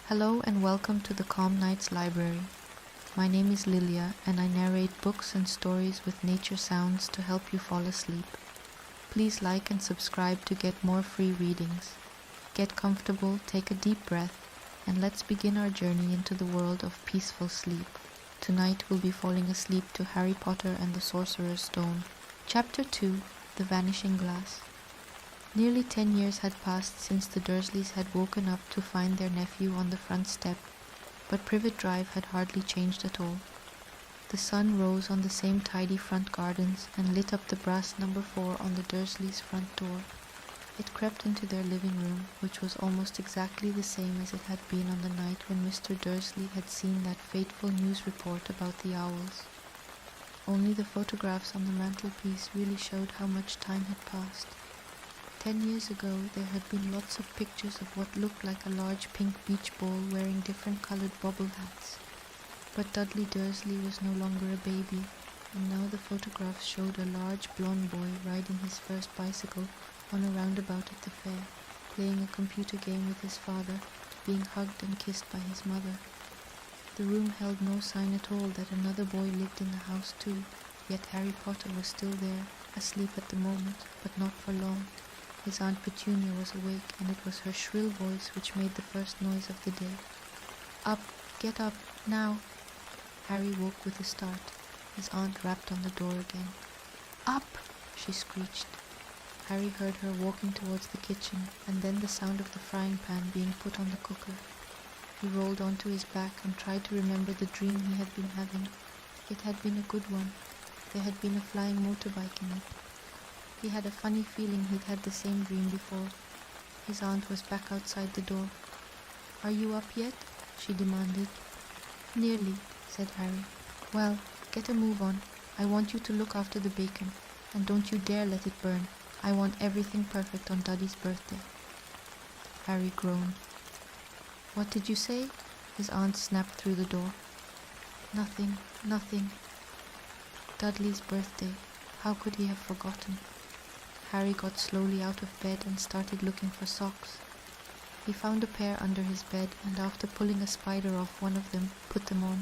Hello and welcome to the Calm Nights Library. My name is Lilia and I narrate books and stories with nature sounds to help you fall asleep. Please like and subscribe to get more free readings. Get comfortable, take a deep breath, and let's begin our journey into the world of peaceful sleep. Tonight we'll be falling asleep to Harry Potter and the Sorcerer's Stone. Chapter 2, The Vanishing Glass. Nearly 10 years had passed since the Dursleys had woken up to find their nephew on the front step, but Privet Drive had hardly changed at all. The sun rose on the same tidy front gardens and lit up the brass number 4 on the Dursleys' front door. It crept into their living room, which was almost exactly the same as it had been on the night when Mr. Dursley had seen that fateful news report about the owls. Only the photographs on the mantelpiece really showed how much time had passed. 10 years ago, there had been lots of pictures of what looked like a large pink beach ball wearing different colored bobble hats. But Dudley Dursley was no longer a baby, and now the photographs showed a large blonde boy riding his first bicycle on a roundabout at the fair, playing a computer game with his father, being hugged and kissed by his mother. The room held no sign at all that another boy lived in the house too, yet Harry Potter was still there, asleep at the moment, but not for long. His Aunt Petunia was awake, and it was her shrill voice which made the first noise of the day. "Up! Get up! Now!" Harry woke with a start. His aunt rapped on the door again. "Up!" she screeched. Harry heard her walking towards the kitchen, and then the sound of the frying pan being put on the cooker. He rolled onto his back and tried to remember the dream he had been having. It had been a good one. There had been a flying motorbike in it. He had a funny feeling he'd had the same dream before. His aunt was back outside the door. "Are you up yet?" she demanded. "Nearly," said Harry. "Well, get a move on. I want you to look after the bacon, and don't you dare let it burn. I want everything perfect on Dudley's birthday." Harry groaned. "What did you say?" His aunt snapped through the door. Nothing. Dudley's birthday. How could he have forgotten? Harry got slowly out of bed and started looking for socks. He found a pair under his bed and after pulling a spider off one of them, put them on.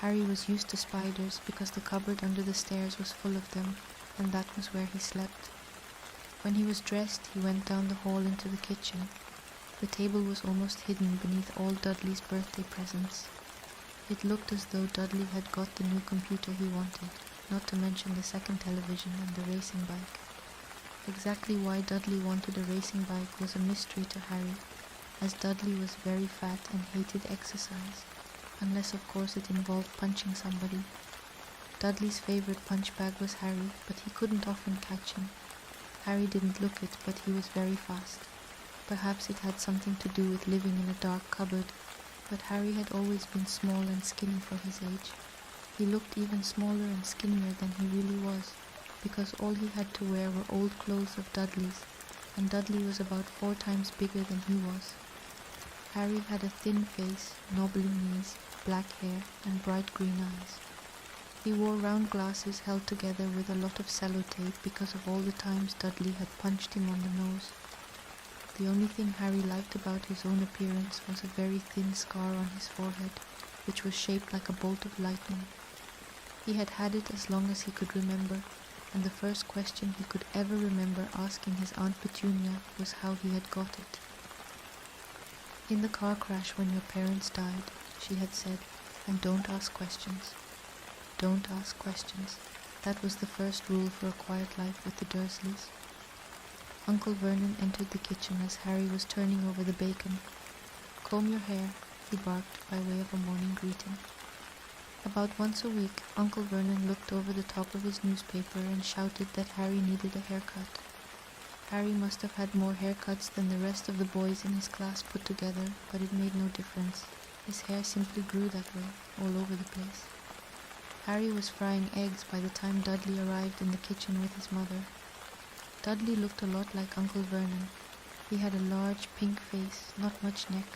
Harry was used to spiders because the cupboard under the stairs was full of them, and that was where he slept. When he was dressed, he went down the hall into the kitchen. The table was almost hidden beneath all Dudley's birthday presents. It looked as though Dudley had got the new computer he wanted, not to mention the second television and the racing bike. Exactly why Dudley wanted a racing bike was a mystery to Harry, as Dudley was very fat and hated exercise, unless of course it involved punching somebody. Dudley's favorite punch bag was Harry, but he couldn't often catch him. Harry didn't look it, but he was very fast. Perhaps it had something to do with living in a dark cupboard, but Harry had always been small and skinny for his age. He looked even smaller and skinnier than he really was, because all he had to wear were old clothes of Dudley's, and Dudley was about 4 times bigger than he was. Harry had a thin face, knobbly knees, black hair, and bright green eyes. He wore round glasses held together with a lot of sellotape because of all the times Dudley had punched him on the nose. The only thing Harry liked about his own appearance was a very thin scar on his forehead, which was shaped like a bolt of lightning. He had had it as long as he could remember, and the first question he could ever remember asking his Aunt Petunia was how he had got it. "In the car crash when your parents died," she had said, "and don't ask questions. Don't ask questions." That was the first rule for a quiet life with the Dursleys. Uncle Vernon entered the kitchen as Harry was turning over the bacon. "Comb your hair," he barked by way of a morning greeting. About once a week, Uncle Vernon looked over the top of his newspaper and shouted that Harry needed a haircut. Harry must have had more haircuts than the rest of the boys in his class put together, but it made no difference. His hair simply grew that way, all over the place. Harry was frying eggs by the time Dudley arrived in the kitchen with his mother. Dudley looked a lot like Uncle Vernon. He had a large pink face, not much neck,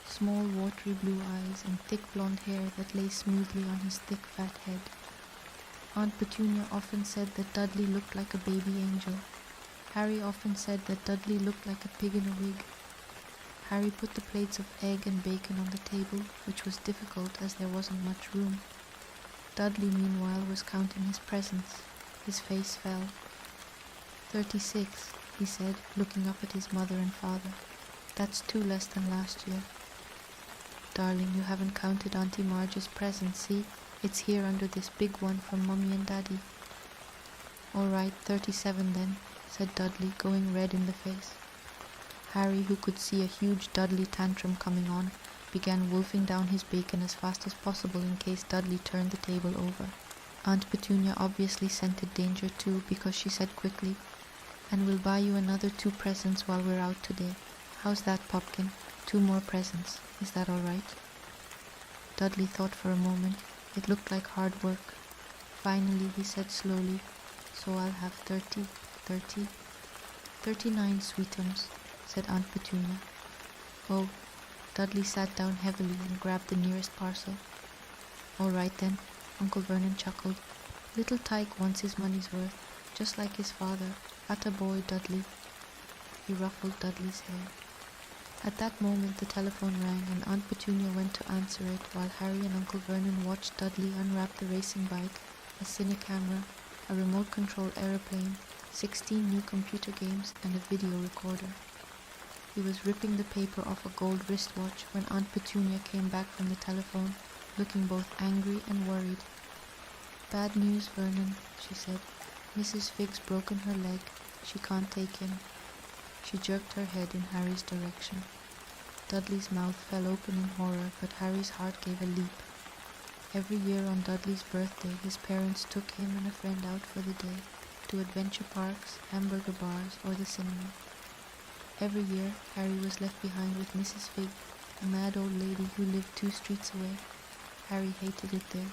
small watery blue eyes, and thick blonde hair that lay smoothly on his thick fat head. Aunt Petunia often said that Dudley looked like a baby angel. Harry often said that Dudley looked like a pig in a wig. Harry put the plates of egg and bacon on the table, which was difficult as there wasn't much room. Dudley, meanwhile, was counting his presents. His face fell. 36, he said, looking up at his mother and father. That's 2 less than last year. Darling, you haven't counted Auntie Marge's present, see? It's here under this big one from Mummy and Daddy. All right, 37 then, said Dudley, going red in the face. Harry, who could see a huge Dudley tantrum coming on, began wolfing down his bacon as fast as possible in case Dudley turned the table over. Aunt Petunia obviously scented danger too, because she said quickly, "And we'll buy you another 2 presents while we're out today. How's that, Pumpkin? 2 more presents. Is that all right?" Dudley thought for a moment. It looked like hard work. Finally, he said slowly, "So I'll have 30, 39 sweetums," said Aunt Petunia. "Oh." Dudley sat down heavily and grabbed the nearest parcel. "All right then," Uncle Vernon chuckled. "Little Tyke wants his money's worth, just like his father. Atta boy, Dudley." He ruffled Dudley's hair. At that moment the telephone rang and Aunt Petunia went to answer it while Harry and Uncle Vernon watched Dudley unwrap the racing bike, a cine camera, a remote control aeroplane, 16 new computer games and a video recorder. He was ripping the paper off a gold wristwatch when Aunt Petunia came back from the telephone, looking both angry and worried. "Bad news, Vernon," she said. "Mrs. Figg's broken her leg. She can't take him." She jerked her head in Harry's direction. Dudley's mouth fell open in horror, but Harry's heart gave a leap. Every year on Dudley's birthday, his parents took him and a friend out for the day, to adventure parks, hamburger bars, or the cinema. Every year, Harry was left behind with Mrs. Figg, a mad old lady who lived 2 streets away. Harry hated it there.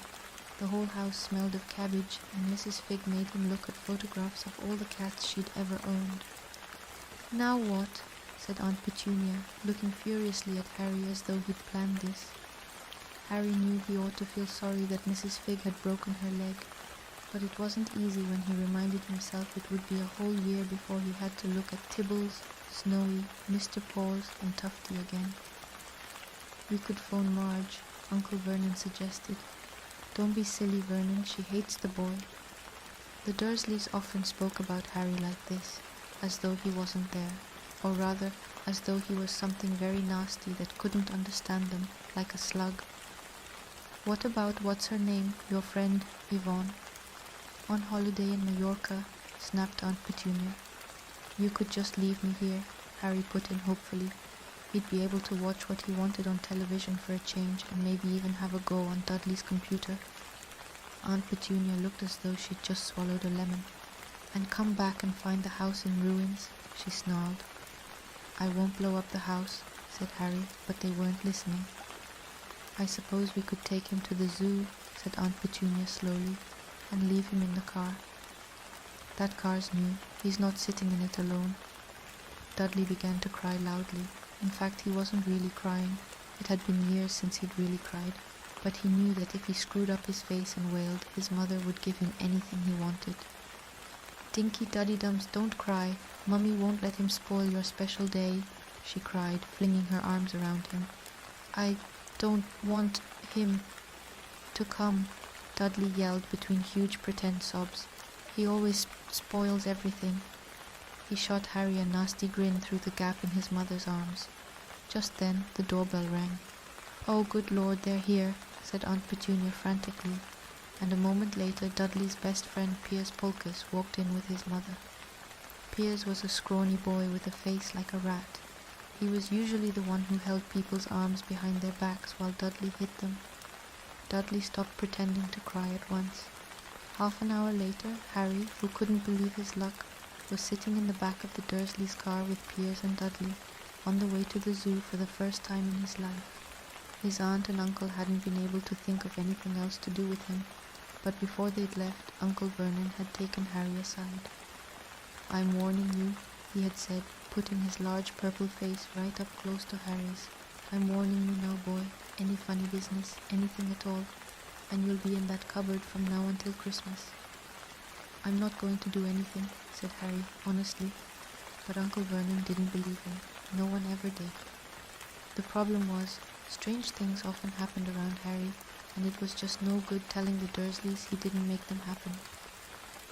The whole house smelled of cabbage, and Mrs. Figg made him look at photographs of all the cats she'd ever owned. "Now what?" said Aunt Petunia, looking furiously at Harry as though he'd planned this. Harry knew he ought to feel sorry that Mrs. Figg had broken her leg, but it wasn't easy when he reminded himself it would be a whole year before he had to look at Tibbles, Snowy, Mr. Paws, and Tufty again. "We could phone Marge," Uncle Vernon suggested. "Don't be silly, Vernon, she hates the boy." The Dursleys often spoke about Harry like this, as though he wasn't there, or rather, as though he was something very nasty that couldn't understand them, like a slug. "What about what's-her-name, your friend, Yvonne?" "On holiday in Mallorca," snapped Aunt Petunia. "You could just leave me here," Harry put in hopefully. He'd be able to watch what he wanted on television for a change, and maybe even have a go on Dudley's computer. Aunt Petunia looked as though she'd just swallowed a lemon. "And come back and find the house in ruins," she snarled. "I won't blow up the house," said Harry, but they weren't listening. "I suppose we could take him to the zoo," said Aunt Petunia slowly, "and leave him in the car." "That car's new. He's not sitting in it alone." Dudley began to cry loudly. In fact, he wasn't really crying. It had been years since he'd really cried, but he knew that if he screwed up his face and wailed, his mother would give him anything he wanted. "Dinky Duddydums, don't cry. Mummy won't let him spoil your special day," she cried, flinging her arms around him. "I don't want him to come," Dudley yelled between huge pretend sobs. "He always spoils everything." He shot Harry a nasty grin through the gap in his mother's arms. Just then the doorbell rang. "Oh, good Lord, they're here," said Aunt Petunia frantically, and a moment later Dudley's best friend Piers Polkiss walked in with his mother. Piers was a scrawny boy with a face like a rat. He was usually the one who held people's arms behind their backs while Dudley hit them. Dudley stopped pretending to cry at once. Half an hour later, Harry, who couldn't believe his luck, was sitting in the back of the Dursleys' car with Piers and Dudley, on the way to the zoo for the first time in his life. His aunt and uncle hadn't been able to think of anything else to do with him, but before they'd left, Uncle Vernon had taken Harry aside. "I'm warning you," he had said, putting his large purple face right up close to Harry's. "I'm warning you now, boy. Any funny business, anything at all, and you'll be in that cupboard from now until Christmas." "I'm not going to do anything," said Harry, honestly, but Uncle Vernon didn't believe him. No one ever did. The problem was, strange things often happened around Harry, and it was just no good telling the Dursleys he didn't make them happen.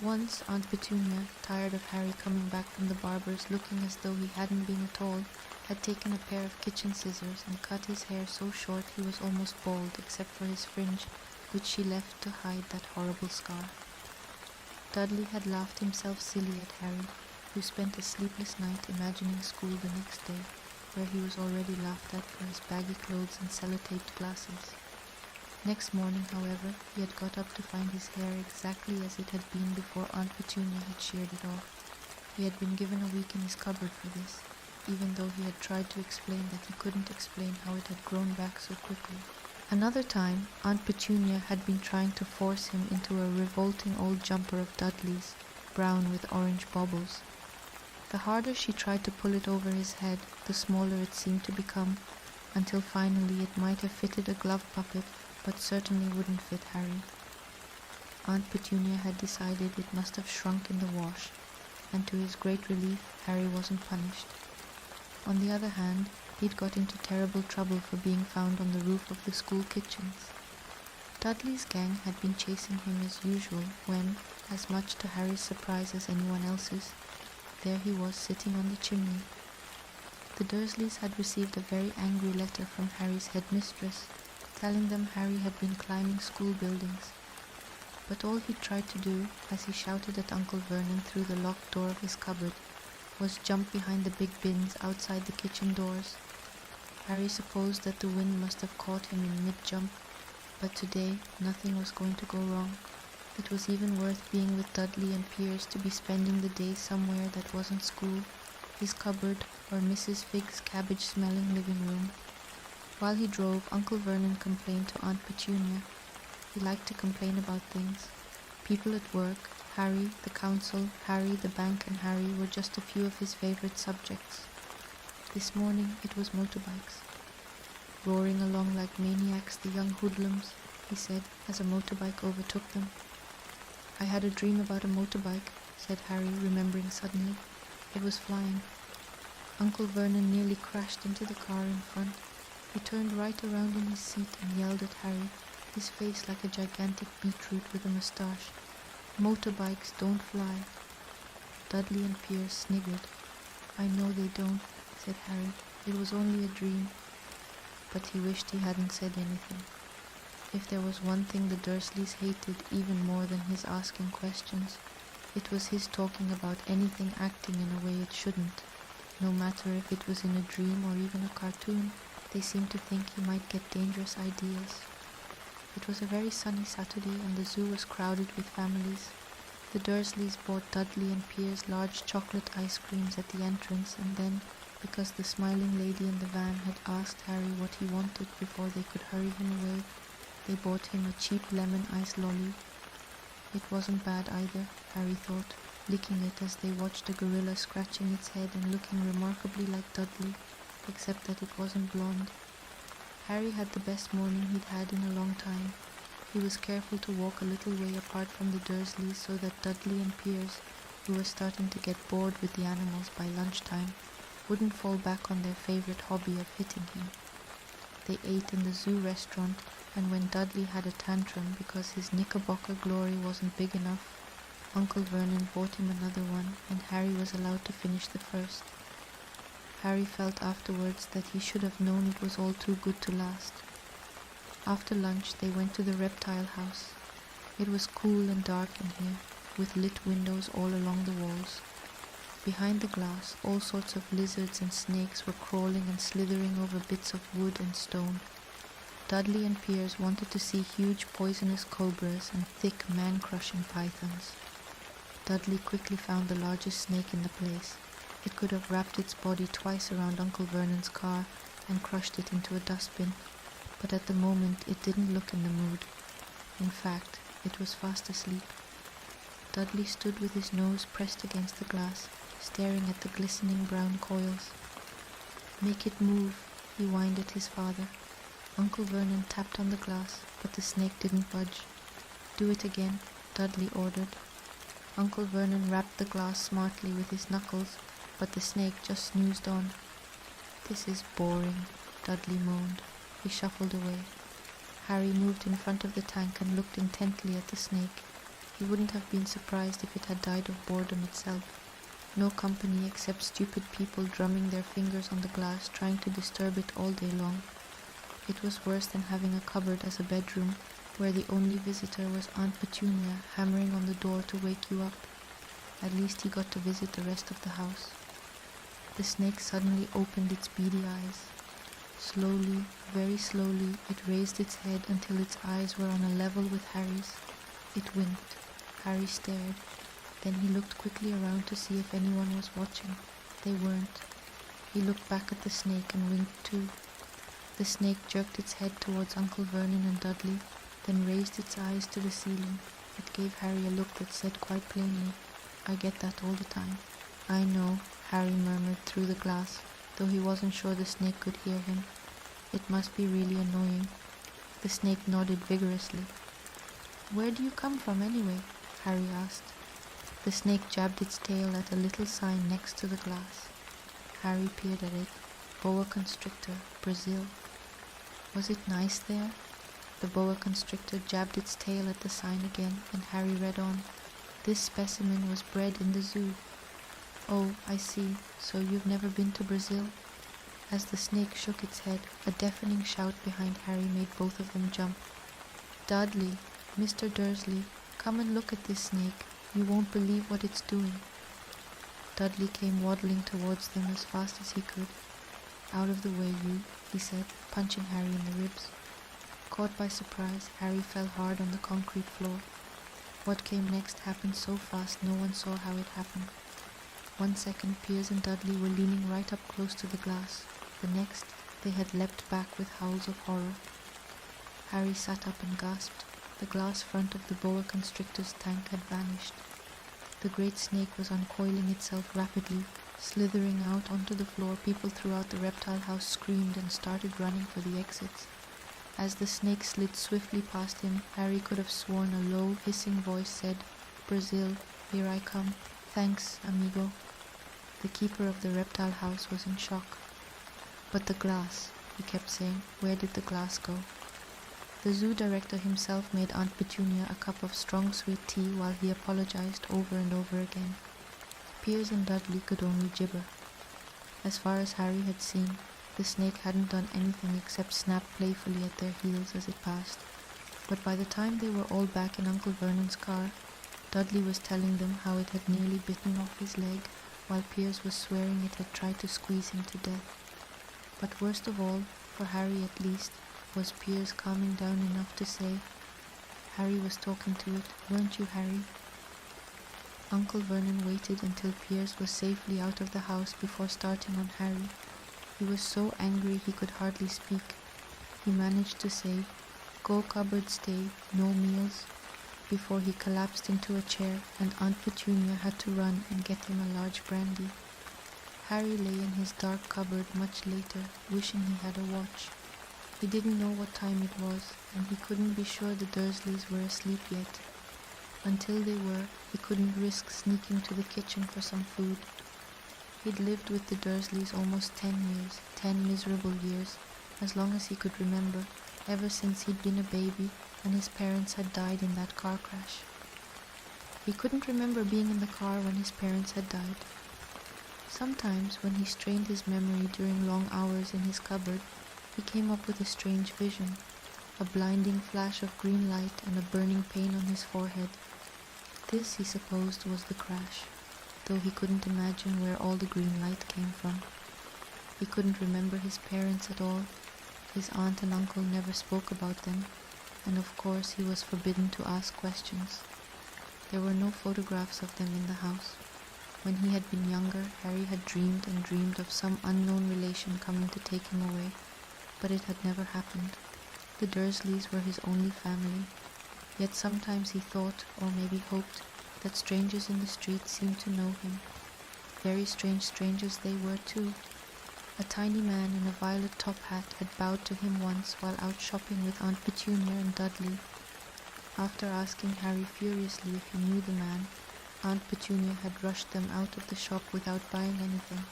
Once, Aunt Petunia, tired of Harry coming back from the barber's looking as though he hadn't been at all, had taken a pair of kitchen scissors and cut his hair so short he was almost bald except for his fringe, which she left to hide that horrible scar. Dudley had laughed himself silly at Harry, who spent a sleepless night imagining school the next day, where he was already laughed at for his baggy clothes and sellotaped glasses. Next morning, however, he had got up to find his hair exactly as it had been before Aunt Petunia had sheared it off. He had been given a week in his cupboard for this, even though he had tried to explain that he couldn't explain how it had grown back so quickly. Another time, Aunt Petunia had been trying to force him into a revolting old jumper of Dudley's, brown with orange baubles. The harder she tried to pull it over his head, the smaller it seemed to become, until finally it might have fitted a glove puppet, but certainly wouldn't fit Harry. Aunt Petunia had decided it must have shrunk in the wash, and to his great relief, Harry wasn't punished. On the other hand, he'd got into terrible trouble for being found on the roof of the school kitchens. Dudley's gang had been chasing him as usual when, as much to Harry's surprise as anyone else's, there he was sitting on the chimney. The Dursleys had received a very angry letter from Harry's headmistress, telling them Harry had been climbing school buildings. But all he tried to do, as he shouted at Uncle Vernon through the locked door of his cupboard, was jump behind the big bins outside the kitchen doors. Harry supposed that the wind must have caught him in mid-jump, but today nothing was going to go wrong. It was even worth being with Dudley and Piers to be spending the day somewhere that wasn't school, his cupboard, or Mrs. Figg's cabbage-smelling living room. While he drove, Uncle Vernon complained to Aunt Petunia. He liked to complain about things. People at work, Harry, the council, Harry, the bank, and Harry were just a few of his favorite subjects. This morning it was motorbikes. Roaring along like maniacs, the young hoodlums, he said, as a motorbike overtook them. I had a dream about a motorbike, said Harry, remembering suddenly. It was flying. Uncle Vernon nearly crashed into the car in front. He turned right around in his seat and yelled at Harry, his face like a gigantic beetroot with a moustache. Motorbikes don't fly. Dudley and Piers sniggered. I know they don't, said Harry. It was only a dream. But he wished he hadn't said anything. If there was one thing the Dursleys hated even more than his asking questions, it was his talking about anything acting in a way it shouldn't. No matter if it was in a dream or even a cartoon, they seemed to think he might get dangerous ideas. It was a very sunny Saturday and the zoo was crowded with families. The Dursleys bought Dudley and Piers large chocolate ice creams at the entrance, and then, because the smiling lady in the van had asked Harry what he wanted before they could hurry him away, they bought him a cheap lemon ice lolly. It wasn't bad either, Harry thought, licking it as they watched a gorilla scratching its head and looking remarkably like Dudley, except that it wasn't blonde. Harry had the best morning he'd had in a long time. He was careful to walk a little way apart from the Dursleys so that Dudley and Piers, who were starting to get bored with the animals by lunchtime, wouldn't fall back on their favorite hobby of hitting him. They ate in the zoo restaurant, and when Dudley had a tantrum because his Knickerbocker glory wasn't big enough, Uncle Vernon bought him another one, and Harry was allowed to finish the first. Harry felt afterwards that he should have known it was all too good to last. After lunch they went to the reptile house. It was cool and dark in here, with lit windows all along the walls. Behind the glass, all sorts of lizards and snakes were crawling and slithering over bits of wood and stone. Dudley and Piers wanted to see huge poisonous cobras and thick man-crushing pythons. Dudley quickly found the largest snake in the place. It could have wrapped its body twice around Uncle Vernon's car and crushed it into a dustbin, but at the moment it didn't look in the mood. In fact, it was fast asleep. Dudley stood with his nose pressed against the glass, staring at the glistening brown coils. "Make it move," he whined at his father. Uncle Vernon tapped on the glass, but the snake didn't budge. "Do it again," Dudley ordered. Uncle Vernon rapped the glass smartly with his knuckles, but the snake just snoozed on. "This is boring," Dudley moaned. He shuffled away. Harry moved in front of the tank and looked intently at the snake. He wouldn't have been surprised if it had died of boredom itself. No company except stupid people drumming their fingers on the glass, trying to disturb it all day long. It was worse than having a cupboard as a bedroom, where the only visitor was Aunt Petunia hammering on the door to wake you up. At least he got to visit the rest of the house. The snake suddenly opened its beady eyes. Slowly, very slowly, it raised its head until its eyes were on a level with Harry's. It winked. Harry stared. Then he looked quickly around to see if anyone was watching. They weren't. He looked back at the snake and winked too. The snake jerked its head towards Uncle Vernon and Dudley, then raised its eyes to the ceiling. It gave Harry a look that said quite plainly, "I get that all the time." "I know," Harry murmured through the glass, though he wasn't sure the snake could hear him. "It must be really annoying." The snake nodded vigorously. "Where do you come from anyway?" Harry asked. The snake jabbed its tail at a little sign next to the glass. Harry peered at it. Boa constrictor, Brazil. Was it nice there? The boa constrictor jabbed its tail at the sign again, and Harry read on. This specimen was bred in the zoo. "Oh, I see. So you've never been to Brazil?" As the snake shook its head, a deafening shout behind Harry made both of them jump. "Dudley, Mr. Dursley, come and look at this snake. You won't believe what it's doing." Dudley came waddling towards them as fast as he could. "Out of the way, you," he said, punching Harry in the ribs. Caught by surprise, Harry fell hard on the concrete floor. What came next happened so fast no one saw how it happened. 1 second, Piers and Dudley were leaning right up close to the glass. The next, they had leapt back with howls of horror. Harry sat up and gasped. The glass front of the boa constrictor's tank had vanished. The great snake was uncoiling itself rapidly. Slithering out onto the floor, people throughout the reptile house screamed and started running for the exits. As the snake slid swiftly past him, Harry could have sworn a low, hissing voice said, "Brazil, here I come. Thanks, amigo." The keeper of the reptile house was in shock. "But the glass," he kept saying. "Where did the glass go?" The zoo director himself made Aunt Petunia a cup of strong sweet tea while he apologized over and over again. Piers and Dudley could only gibber. As far as Harry had seen, the snake hadn't done anything except snap playfully at their heels as it passed. But by the time they were all back in Uncle Vernon's car, Dudley was telling them how it had nearly bitten off his leg, while Piers was swearing it had tried to squeeze him to death. But worst of all, for Harry at least, was Piers calming down enough to say, "Harry was talking to it, weren't you, Harry?" Uncle Vernon waited until Piers was safely out of the house before starting on Harry. He was so angry he could hardly speak. He managed to say, "Go cupboard stay, no meals," before he collapsed into a chair and Aunt Petunia had to run and get him a large brandy. Harry lay in his dark cupboard much later, wishing he had a watch. He didn't know what time it was, and he couldn't be sure the Dursleys were asleep yet. Until they were, he couldn't risk sneaking to the kitchen for some food. He'd lived with the Dursleys almost 10 years, 10 miserable years, as long as he could remember, ever since he'd been a baby and his parents had died in that car crash. He couldn't remember being in the car when his parents had died. Sometimes, when he strained his memory during long hours in his cupboard, he came up with a strange vision, a blinding flash of green light and a burning pain on his forehead. This, he supposed, was the crash, though he couldn't imagine where all the green light came from. He couldn't remember his parents at all. His aunt and uncle never spoke about them, and of course he was forbidden to ask questions. There were no photographs of them in the house. When he had been younger, Harry had dreamed and dreamed of some unknown relation coming to take him away, but it had never happened. The Dursleys were his only family, yet sometimes he thought, or maybe hoped, that strangers in the street seemed to know him. Very strange strangers they were too. A tiny man in a violet top hat had bowed to him once while out shopping with Aunt Petunia and Dudley. After asking Harry furiously if he knew the man, Aunt Petunia had rushed them out of the shop without buying anything.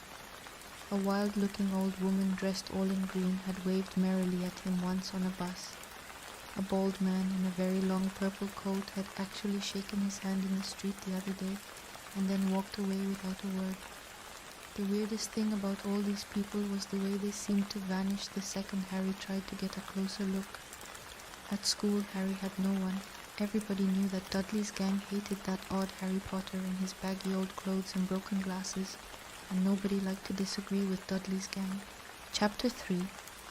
A wild-looking old woman dressed all in green had waved merrily at him once on a bus. A bald man in a very long purple coat had actually shaken his hand in the street the other day and then walked away without a word. The weirdest thing about all these people was the way they seemed to vanish the second Harry tried to get a closer look. At school, Harry had no one. Everybody knew that Dudley's gang hated that odd Harry Potter in his baggy old clothes and broken glasses, and nobody liked to disagree with Dudley's gang. Chapter 3: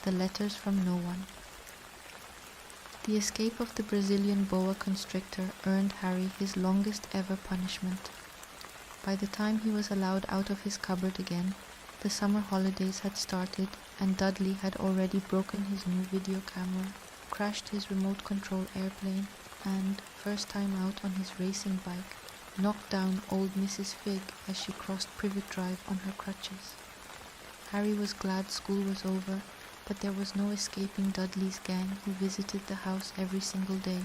The Letters from No One. The escape of the Brazilian boa constrictor earned Harry his longest ever punishment. By the time he was allowed out of his cupboard again, the summer holidays had started, and Dudley had already broken his new video camera, crashed his remote control airplane, and, first time out on his racing bike, knocked down old Mrs. Fig as she crossed Privet Drive on her crutches. Harry was glad school was over, but there was no escaping Dudley's gang, who visited the house every single day.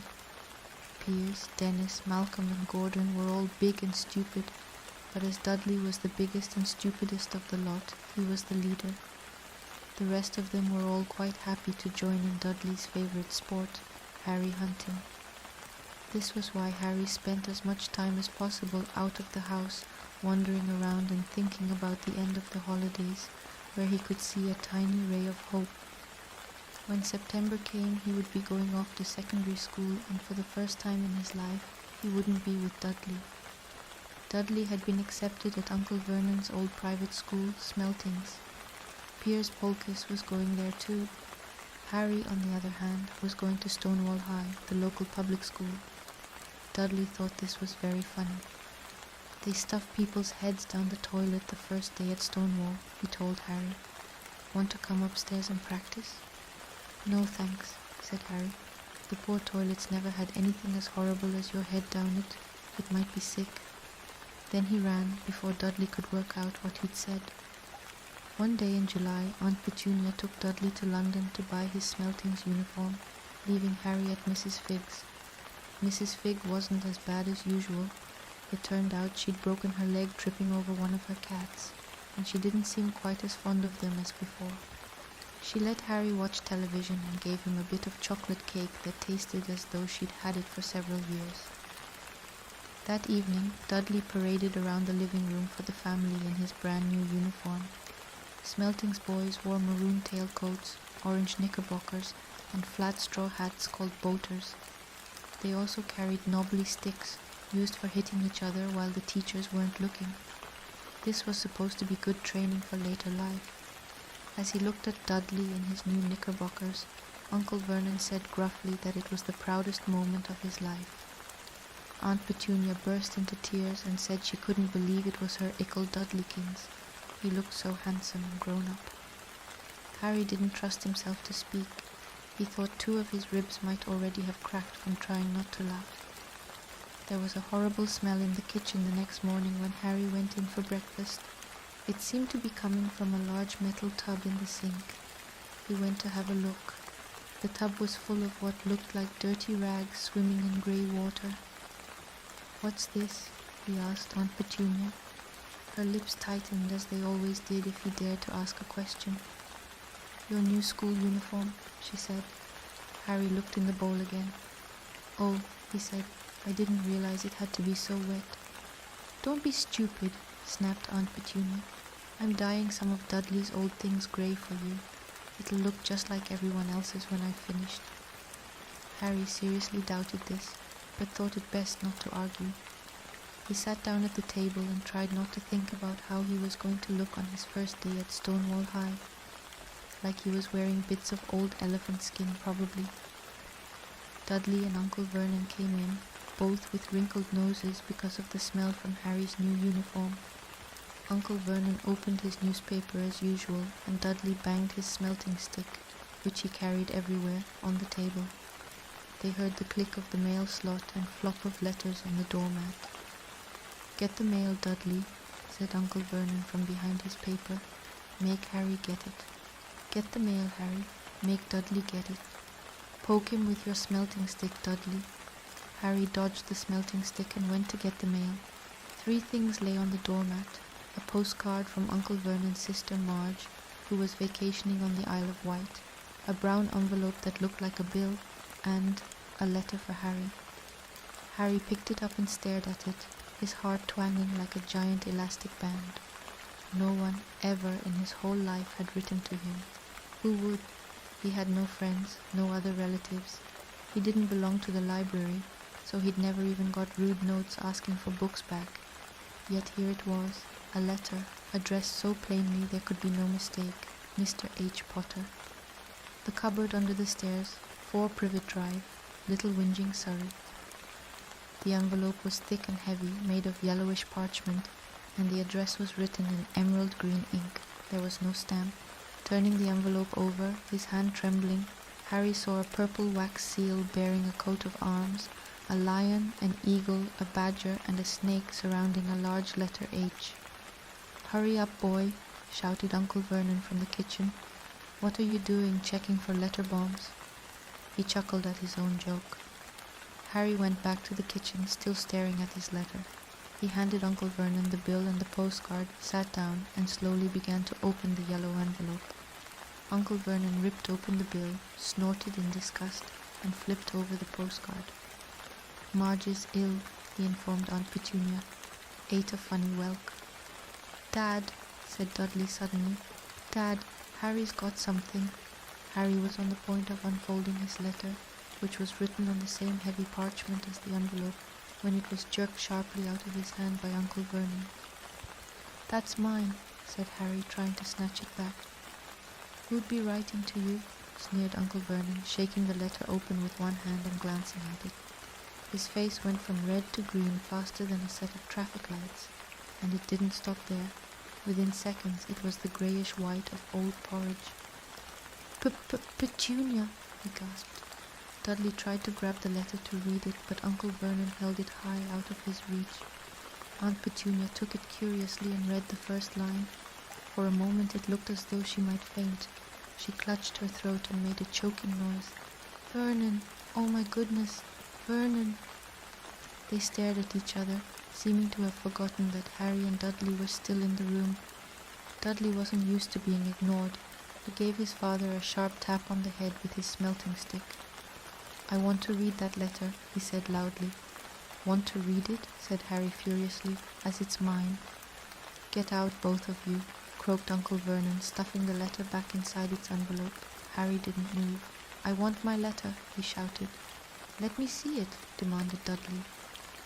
Piers, Dennis, Malcolm and Gordon were all big and stupid, but as Dudley was the biggest and stupidest of the lot, he was the leader. The rest of them were all quite happy to join in Dudley's favorite sport, Harry hunting. This was why Harry spent as much time as possible out of the house, wandering around and thinking about the end of the holidays, where he could see a tiny ray of hope. When September came, he would be going off to secondary school, and for the first time in his life, he wouldn't be with Dudley. Dudley had been accepted at Uncle Vernon's old private school, Smeltings. Piers Polkiss was going there too. Harry, on the other hand, was going to Stonewall High, the local public school. Dudley thought this was very funny. They stuffed people's heads down the toilet the first day at Stonewall, he told Harry. Want to come upstairs and practice? No thanks, said Harry. The poor toilets never had anything as horrible as your head down it. It might be sick. Then he ran before Dudley could work out what he'd said. One day in July, Aunt Petunia took Dudley to London to buy his Smeltings uniform, leaving Harry at Mrs. Fig's. Mrs. Fig wasn't as bad as usual. It turned out she'd broken her leg tripping over one of her cats, and she didn't seem quite as fond of them as before. She let Harry watch television and gave him a bit of chocolate cake that tasted as though she'd had it for several years. That evening, Dudley paraded around the living room for the family in his brand new uniform. Smeltings boys wore maroon tailcoats, orange knickerbockers, and flat straw hats called boaters. They also carried knobbly sticks, used for hitting each other while the teachers weren't looking. This was supposed to be good training for later life. As he looked at Dudley in his new knickerbockers, Uncle Vernon said gruffly that it was the proudest moment of his life. Aunt Petunia burst into tears and said she couldn't believe it was her Ickle Dudleykins. He looked so handsome and grown up. Harry didn't trust himself to speak. He thought 2 of his ribs might already have cracked from trying not to laugh. There was a horrible smell in the kitchen the next morning when Harry went in for breakfast. It seemed to be coming from a large metal tub in the sink. He went to have a look. The tub was full of what looked like dirty rags swimming in grey water. "What's this?" he asked Aunt Petunia. Her lips tightened as they always did if he dared to ask a question. "Your new school uniform," she said. Harry looked in the bowl again. "Oh," he said, "I didn't realize it had to be so wet." "Don't be stupid," snapped Aunt Petunia. "I'm dyeing some of Dudley's old things grey for you. It'll look just like everyone else's when I've finished." Harry seriously doubted this, but thought it best not to argue. He sat down at the table and tried not to think about how he was going to look on his first day at Stonewall High. Like he was wearing bits of old elephant skin, probably. Dudley and Uncle Vernon came in, both with wrinkled noses because of the smell from Harry's new uniform. Uncle Vernon opened his newspaper as usual, and Dudley banged his smelting stick, which he carried everywhere, on the table. They heard the click of the mail slot and flop of letters on the doormat. "Get the mail, Dudley," said Uncle Vernon from behind his paper. "Make Harry get it. Get the mail, Harry. Make Dudley get it. Poke him with your smelting stick, Dudley." Harry dodged the smelting stick and went to get the mail. 3 things lay on the doormat. a postcard from Uncle Vernon's sister Marge, who was vacationing on the Isle of Wight, a brown envelope that looked like a bill, and a letter for Harry. Harry picked it up and stared at it, his heart twanging like a giant elastic band. No one ever in his whole life had written to him. Who would? He had no friends, no other relatives. He didn't belong to the library, so he'd never even got rude notes asking for books back. Yet here it was, a letter, addressed so plainly there could be no mistake. Mr. H. Potter. The cupboard under the stairs, 4 Privet Drive, Little Whinging, Surrey. The envelope was thick and heavy, made of yellowish parchment, and the address was written in emerald green ink. There was no stamp. Turning the envelope over, his hand trembling, Harry saw a purple wax seal bearing a coat of arms, a lion, an eagle, a badger, and a snake surrounding a large letter H. "Hurry up, boy," shouted Uncle Vernon from the kitchen. "What are you doing, checking for letter bombs?" He chuckled at his own joke. Harry went back to the kitchen, still staring at his letter. He handed Uncle Vernon the bill and the postcard, sat down, and slowly began to open the yellow envelope. Uncle Vernon ripped open the bill, snorted in disgust, and flipped over the postcard. "Marge is ill," he informed Aunt Petunia. "Ate a funny whelk." "Dad," said Dudley suddenly. "Dad, Harry's got something." Harry was on the point of unfolding his letter, which was written on the same heavy parchment as the envelope, when it was jerked sharply out of his hand by Uncle Vernon. "That's mine," said Harry, trying to snatch it back. "Who'd be writing to you?" sneered Uncle Vernon, shaking the letter open with one hand and glancing at it. His face went from red to green faster than a set of traffic lights, and it didn't stop there. Within seconds it was the greyish white of old porridge. "Petunia," he gasped. Dudley tried to grab the letter to read it, but Uncle Vernon held it high out of his reach. Aunt Petunia took it curiously and read the first line. For a moment it looked as though she might faint. She clutched her throat and made a choking noise. "Vernon! Oh my goodness! Vernon!" They stared at each other, seeming to have forgotten that Harry and Dudley were still in the room. Dudley wasn't used to being ignored. He gave his father a sharp tap on the head with his smelting stick. "I want to read that letter," he said loudly. "Want to read it?" said Harry furiously, "as it's mine." "Get out, both of you," croaked Uncle Vernon, stuffing the letter back inside its envelope. Harry didn't move. "I want my letter," he shouted. "Let me see it," demanded Dudley.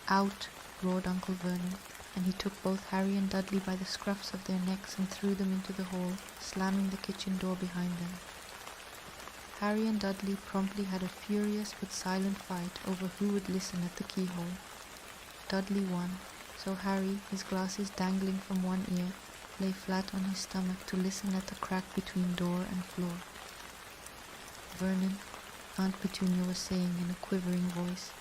"Out," roared Uncle Vernon, and he took both Harry and Dudley by the scruffs of their necks and threw them into the hall, slamming the kitchen door behind them. Harry and Dudley promptly had a furious but silent fight over who would listen at the keyhole. Dudley won, so Harry, his glasses dangling from one ear, lay flat on his stomach to listen at the crack between door and floor. "Vernon," Aunt Petunia was saying in a quivering voice,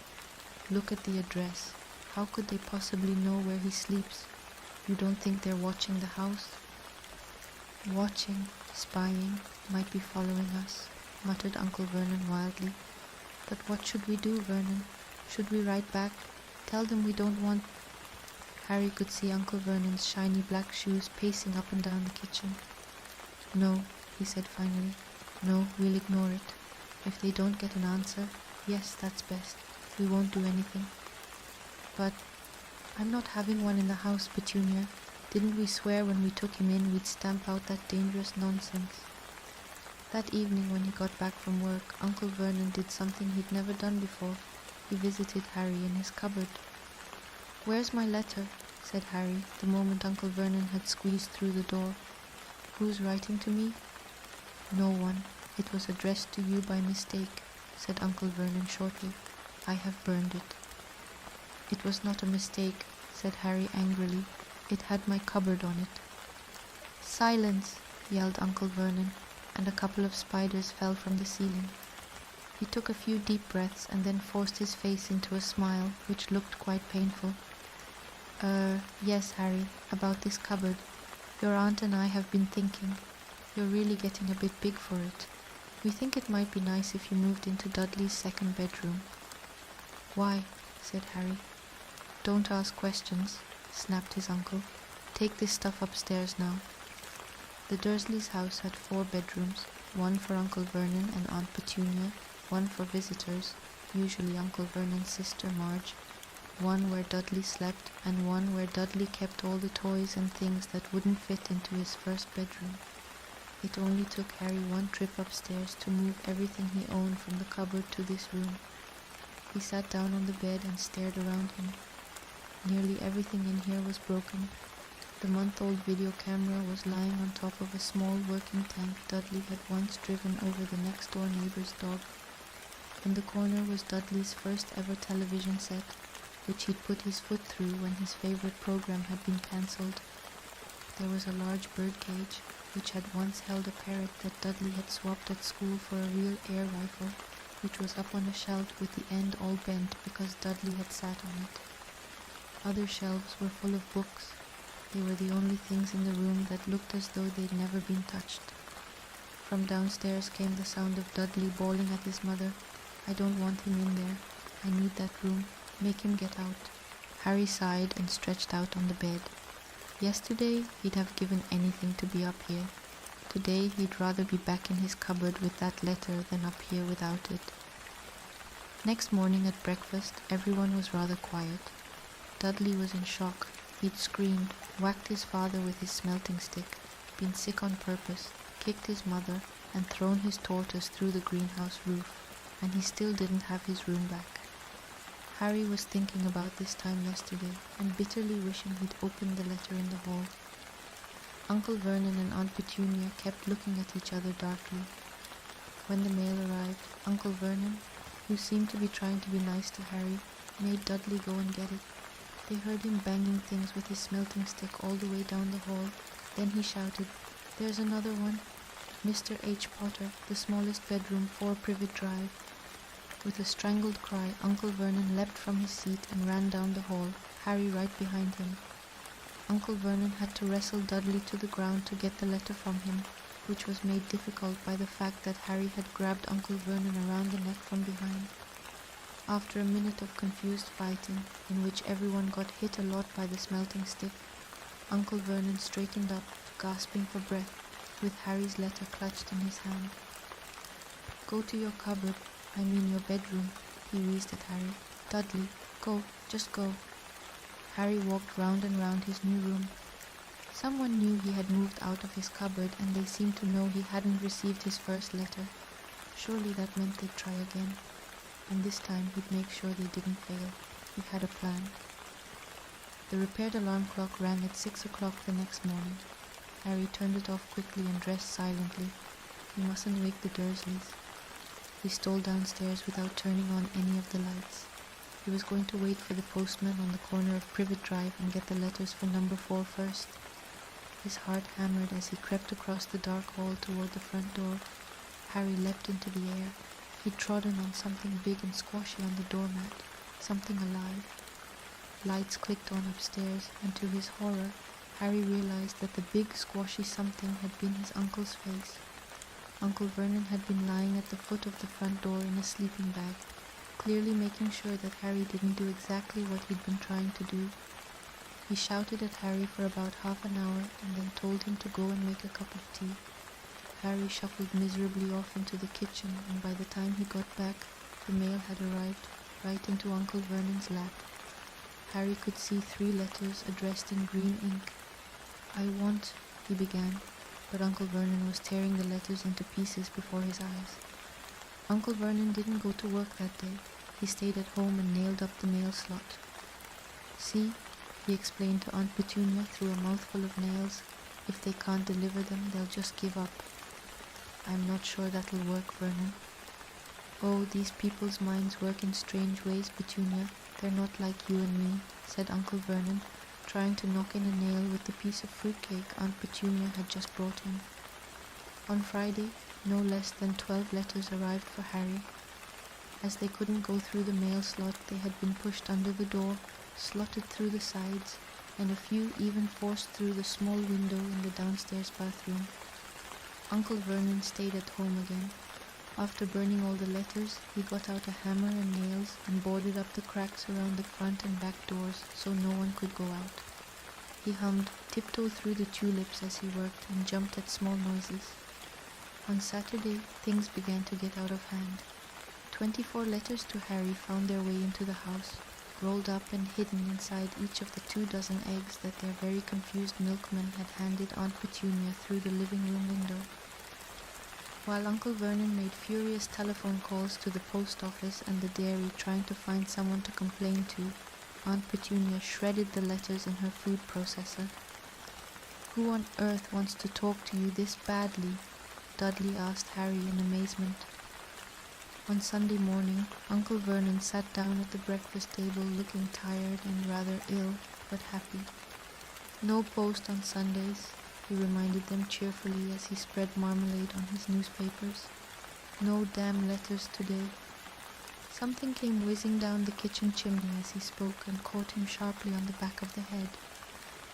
"look at the address. How could they possibly know where he sleeps? You don't think they're watching the house?" "Watching, spying, might be following us," muttered Uncle Vernon wildly. "But what should we do, Vernon? Should we write back? Tell them we don't want—" Harry could see Uncle Vernon's shiny black shoes pacing up and down the kitchen. "No," he said finally. "No, we'll ignore it. If they don't get an answer, yes, that's best. We won't do anything." "But I'm not having one in the house, Petunia. Didn't we swear when we took him in we'd stamp out that dangerous nonsense?" That evening when he got back from work, Uncle Vernon did something he'd never done before. He visited Harry in his cupboard. "Where's my letter?" said Harry, the moment Uncle Vernon had squeezed through the door. "Who's writing to me?" "No one. It was addressed to you by mistake," said Uncle Vernon shortly. "I have burned it." "It was not a mistake," said Harry angrily. "It had my cupboard on it." "Silence!" yelled Uncle Vernon, and a couple of spiders fell from the ceiling. He took a few deep breaths and then forced his face into a smile, which looked quite painful. Yes, Harry, about this cupboard. Your aunt and I have been thinking. You're really getting a bit big for it. We think it might be nice if you moved into Dudley's second bedroom." "Why?" said Harry. "Don't ask questions," snapped his uncle. Take this stuff upstairs now." The Dursleys' house had 4 bedrooms, one for Uncle Vernon and Aunt Petunia, one for visitors, usually Uncle Vernon's sister Marge, one where Dudley slept, and one where Dudley kept all the toys and things that wouldn't fit into his first bedroom. It only took Harry one trip upstairs to move everything he owned from the cupboard to this room. He sat down on the bed and stared around him. Nearly everything in here was broken. The month-old video camera was lying on top of a small working tank Dudley had once driven over the next-door neighbor's dog. In the corner was Dudley's first ever television set, which he'd put his foot through when his favorite program had been cancelled. There was a large bird cage, which had once held a parrot that Dudley had swapped at school for a real air rifle, which was up on a shelf with the end all bent because Dudley had sat on it. Other shelves were full of books. They were the only things in the room that looked as though they'd never been touched. From downstairs came the sound of Dudley bawling at his mother. "I don't want him in there. I need that room. Make him get out." Harry sighed and stretched out on the bed. Yesterday he'd have given anything to be up here. Today he'd rather be back in his cupboard with that letter than up here without it. Next morning at breakfast everyone was rather quiet. Dudley was in shock. He'd screamed, whacked his father with his smelting stick, been sick on purpose, kicked his mother, and thrown his tortoise through the greenhouse roof, and he still didn't have his room back. Harry was thinking about this time yesterday, and bitterly wishing he'd opened the letter in the hall. Uncle Vernon and Aunt Petunia kept looking at each other darkly. When the mail arrived, Uncle Vernon, who seemed to be trying to be nice to Harry, made Dudley go and get it. They heard him banging things with his smelting stick all the way down the hall. Then he shouted, "There's another one. Mr. H. Potter, the smallest bedroom, 4 Privet Drive." With a strangled cry, Uncle Vernon leapt from his seat and ran down the hall, Harry right behind him. Uncle Vernon had to wrestle Dudley to the ground to get the letter from him, which was made difficult by the fact that Harry had grabbed Uncle Vernon around the neck from behind. After a minute of confused fighting, in which everyone got hit a lot by the smelting stick, Uncle Vernon straightened up, gasping for breath, with Harry's letter clutched in his hand. "Go to your cupboard, I mean your bedroom," he wheezed at Harry. "Dudley, go, just go." Harry walked round and round his new room. Someone knew he had moved out of his cupboard, and they seemed to know he hadn't received his first letter. Surely that meant they'd try again. And this time he'd make sure they didn't fail. He had a plan. The repaired alarm clock rang at 6 o'clock the next morning. Harry turned it off quickly and dressed silently. He mustn't wake the Dursleys. He stole downstairs without turning on any of the lights. He was going to wait for the postman on the corner of Privet Drive and get the letters for number 4 first. His heart hammered as he crept across the dark hall toward the front door. Harry leapt into the air. He'd trodden on something big and squashy on the doormat, something alive. Lights clicked on upstairs, and to his horror, Harry realized that the big squashy something had been his uncle's face. Uncle Vernon had been lying at the foot of the front door in a sleeping bag, clearly making sure that Harry didn't do exactly what he'd been trying to do. He shouted at Harry for about half an hour and then told him to go and make a cup of tea. Harry shuffled miserably off into the kitchen, and by the time he got back, the mail had arrived, right into Uncle Vernon's lap. Harry could see 3 letters addressed in green ink. "I want," he began, but Uncle Vernon was tearing the letters into pieces before his eyes. Uncle Vernon didn't go to work that day. He stayed at home and nailed up the mail slot. "See," he explained to Aunt Petunia through a mouthful of nails, "if they can't deliver them, they'll just give up." "I'm not sure that'll work, Vernon." "Oh, these people's minds work in strange ways, Petunia. They're not like you and me," said Uncle Vernon, trying to knock in a nail with the piece of fruitcake Aunt Petunia had just brought him. On Friday, no less than 12 letters arrived for Harry. As they couldn't go through the mail slot, they had been pushed under the door, slotted through the sides, and a few even forced through the small window in the downstairs bathroom. Uncle Vernon stayed at home again. After burning all the letters, he got out a hammer and nails and boarded up the cracks around the front and back doors so no one could go out. He hummed "Tiptoe Through the Tulips" as he worked and jumped at small noises. On Saturday, things began to get out of hand. 24 letters to Harry found their way into the house, rolled up and hidden inside each of the 24 eggs that their very confused milkman had handed Aunt Petunia through the living room window. While Uncle Vernon made furious telephone calls to the post office and the dairy trying to find someone to complain to, Aunt Petunia shredded the letters in her food processor. "Who on earth wants to talk to you this badly?" Dudley asked Harry in amazement. On Sunday morning, Uncle Vernon sat down at the breakfast table looking tired and rather ill, but happy. "No post on Sundays," he reminded them cheerfully as he spread marmalade on his newspapers. "No damn letters today." Something came whizzing down the kitchen chimney as he spoke and caught him sharply on the back of the head.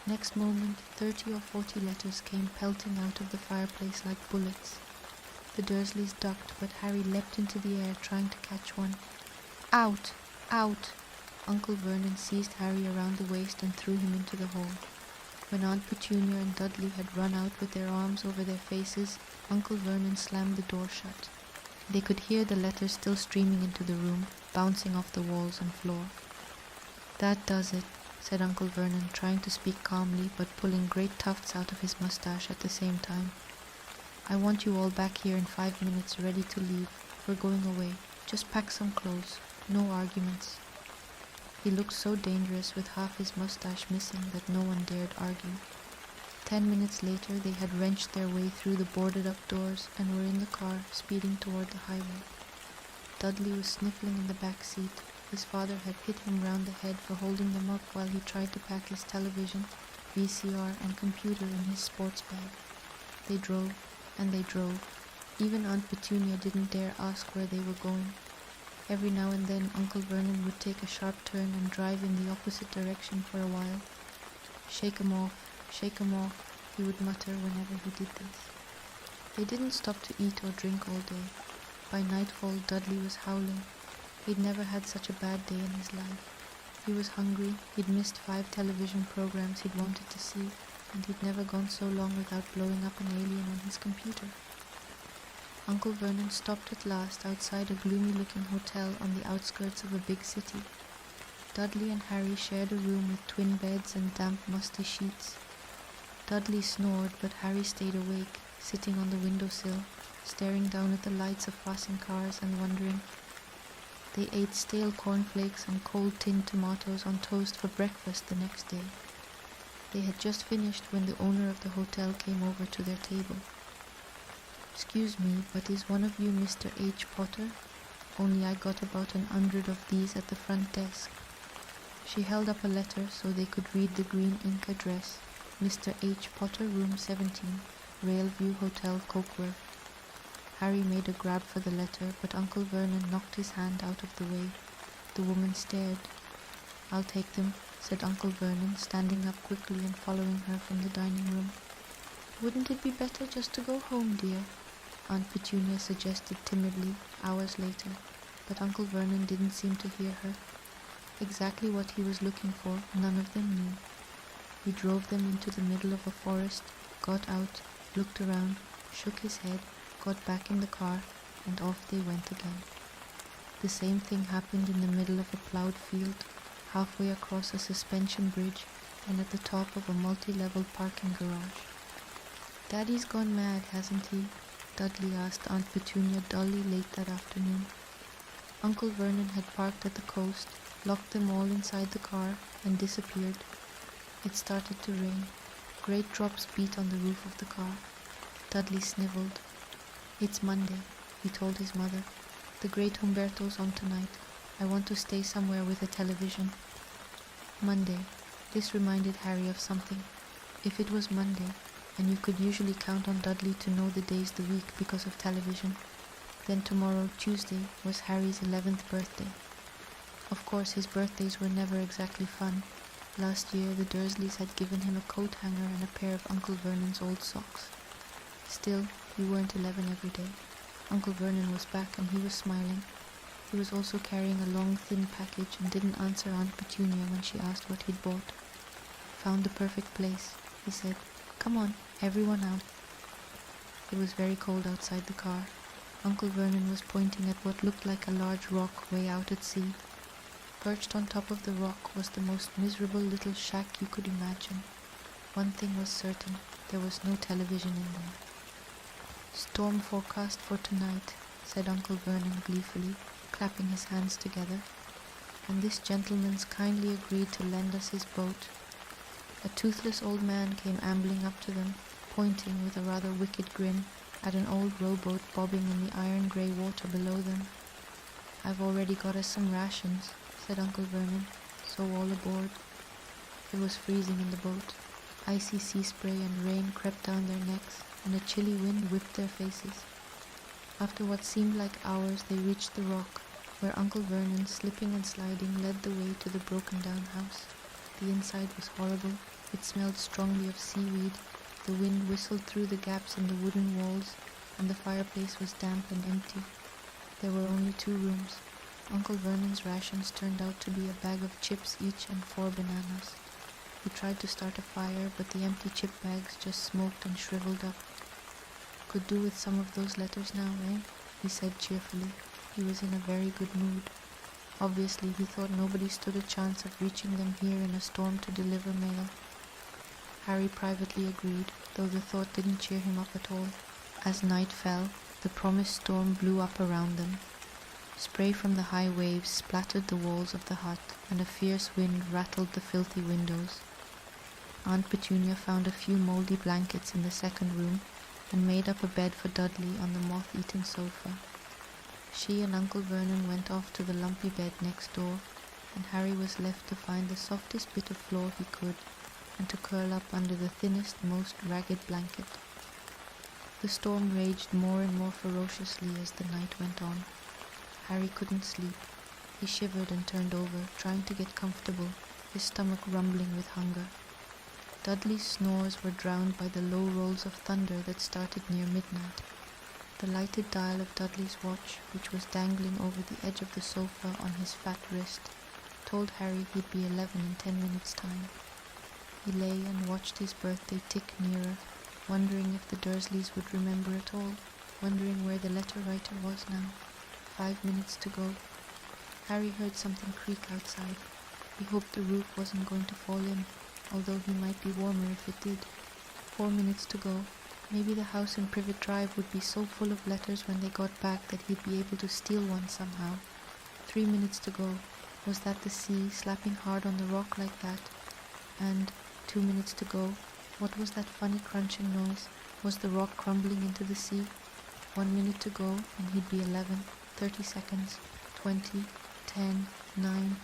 Next moment, 30 or 40 letters came pelting out of the fireplace like bullets. The Dursleys ducked, but Harry leapt into the air trying to catch one. "Out! Out!" Uncle Vernon seized Harry around the waist and threw him into the hall. When Aunt Petunia and Dudley had run out with their arms over their faces, Uncle Vernon slammed the door shut. They could hear the letters still streaming into the room, bouncing off the walls and floor. "That does it," said Uncle Vernon, trying to speak calmly but pulling great tufts out of his mustache at the same time. "I want you all back here in 5 minutes, ready to leave. We're going away. Just pack some clothes. No arguments." He looked so dangerous with half his mustache missing that no one dared argue. 10 minutes later they had wrenched their way through the boarded-up doors and were in the car, speeding toward the highway. Dudley was sniffling in the back seat. His father had hit him round the head for holding them up while he tried to pack his television, VCR, and computer in his sports bag. They drove, and they drove. Even Aunt Petunia didn't dare ask where they were going. Every now and then Uncle Vernon would take a sharp turn and drive in the opposite direction for a while. Shake 'em off, he would mutter whenever he did this. They didn't stop to eat or drink all day. By nightfall Dudley was howling. He'd never had such a bad day in his life. He was hungry, he'd missed 5 television programs he'd wanted to see, and he'd never gone so long without blowing up an alien on his computer. Uncle Vernon stopped at last outside a gloomy-looking hotel on the outskirts of a big city. Dudley and Harry shared a room with twin beds and damp, musty sheets. Dudley snored, but Harry stayed awake, sitting on the windowsill, staring down at the lights of passing cars and wondering. They ate stale cornflakes and cold tinned tomatoes on toast for breakfast the next day. They had just finished when the owner of the hotel came over to their table. "Excuse me, but is one of you Mr. H. Potter? Only I got about 100 of these at the front desk." She held up a letter so they could read the green ink address. "Mr. H. Potter, room 17, Railview Hotel, Cokeworth." Harry made a grab for the letter, but Uncle Vernon knocked his hand out of the way. The woman stared. "I'll take them," said Uncle Vernon, standing up quickly and following her from the dining room. "Wouldn't it be better just to go home, dear?" Aunt Petunia suggested timidly, hours later, but Uncle Vernon didn't seem to hear her. Exactly what he was looking for, none of them knew. He drove them into the middle of a forest, got out, looked around, shook his head, got back in the car, and off they went again. The same thing happened in the middle of a plowed field, halfway across a suspension bridge, and at the top of a multi-level parking garage. "Daddy's gone mad, hasn't he?" Dudley asked Aunt Petunia dully late that afternoon. Uncle Vernon had parked at the coast, locked them all inside the car, and disappeared. It started to rain. Great drops beat on the roof of the car. Dudley snivelled. "It's Monday," he told his mother. "The great Humberto's on tonight. I want to stay somewhere with a television." Monday. This reminded Harry of something. If it was Monday, and you could usually count on Dudley to know the days of the week because of television, then tomorrow, Tuesday, was Harry's 11th birthday. Of course, his birthdays were never exactly fun. Last year, the Dursleys had given him a coat hanger and a pair of Uncle Vernon's old socks. Still, you weren't 11 every day. Uncle Vernon was back and he was smiling. He was also carrying a long, thin package and didn't answer Aunt Petunia when she asked what he'd bought. found the perfect place," he said. "Come on, everyone out." It was very cold outside the car. Uncle Vernon was pointing at what looked like a large rock way out at sea. Perched on top of the rock was the most miserable little shack you could imagine. One thing was certain, there was no television in there. "Storm forecast for tonight," said Uncle Vernon gleefully, clapping his hands together. "And this gentleman's kindly agreed to lend us his boat." A toothless old man came ambling up to them, pointing with a rather wicked grin at an old rowboat bobbing in the iron-grey water below them. "I've already got us some rations," said Uncle Vernon, "so all aboard." It was freezing in the boat. Icy sea spray and rain crept down their necks, and a chilly wind whipped their faces. After what seemed like hours, they reached the rock, where Uncle Vernon, slipping and sliding, led the way to the broken-down house. The inside was horrible. It smelled strongly of seaweed. The wind whistled through the gaps in the wooden walls, and the fireplace was damp and empty. There were only 2 rooms. Uncle Vernon's rations turned out to be a bag of chips each and 4 bananas. He tried to start a fire, but the empty chip bags just smoked and shriveled up. "Could do with some of those letters now, eh?" he said cheerfully. He was in a very good mood. Obviously, he thought nobody stood a chance of reaching them here in a storm to deliver mail. Harry privately agreed, though the thought didn't cheer him up at all. As night fell, the promised storm blew up around them. Spray from the high waves splattered the walls of the hut, and a fierce wind rattled the filthy windows. Aunt Petunia found a few mouldy blankets in the second room, and made up a bed for Dudley on the moth-eaten sofa. She and Uncle Vernon went off to the lumpy bed next door, and Harry was left to find the softest bit of floor he could, and to curl up under the thinnest, most ragged blanket. The storm raged more and more ferociously as the night went on. Harry couldn't sleep. He shivered and turned over, trying to get comfortable, his stomach rumbling with hunger. Dudley's snores were drowned by the low rolls of thunder that started near midnight. The lighted dial of Dudley's watch, which was dangling over the edge of the sofa on his fat wrist, told Harry he'd be 11 in 10 minutes' time. He lay and watched his birthday tick nearer, wondering if the Dursleys would remember at all, wondering where the letter writer was now. 5 minutes to go. Harry heard something creak outside. He hoped the roof wasn't going to fall in, although he might be warmer if it did. 4 minutes to go. Maybe the house in Privet Drive would be so full of letters when they got back that he'd be able to steal one somehow. 3 minutes to go. Was that the sea slapping hard on the rock like that? And 2 minutes to go. What was that funny crunching noise? Was the rock crumbling into the sea? 1 minute to go, and he'd be 11. 30 seconds. 20. 10. 9.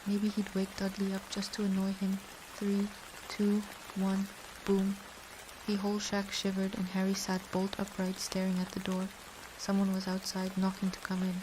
Maybe he'd wake Dudley up just to annoy him. 3, 2, 1. Boom. The whole shack shivered, and Harry sat bolt upright staring at the door. Someone was outside, knocking to come in.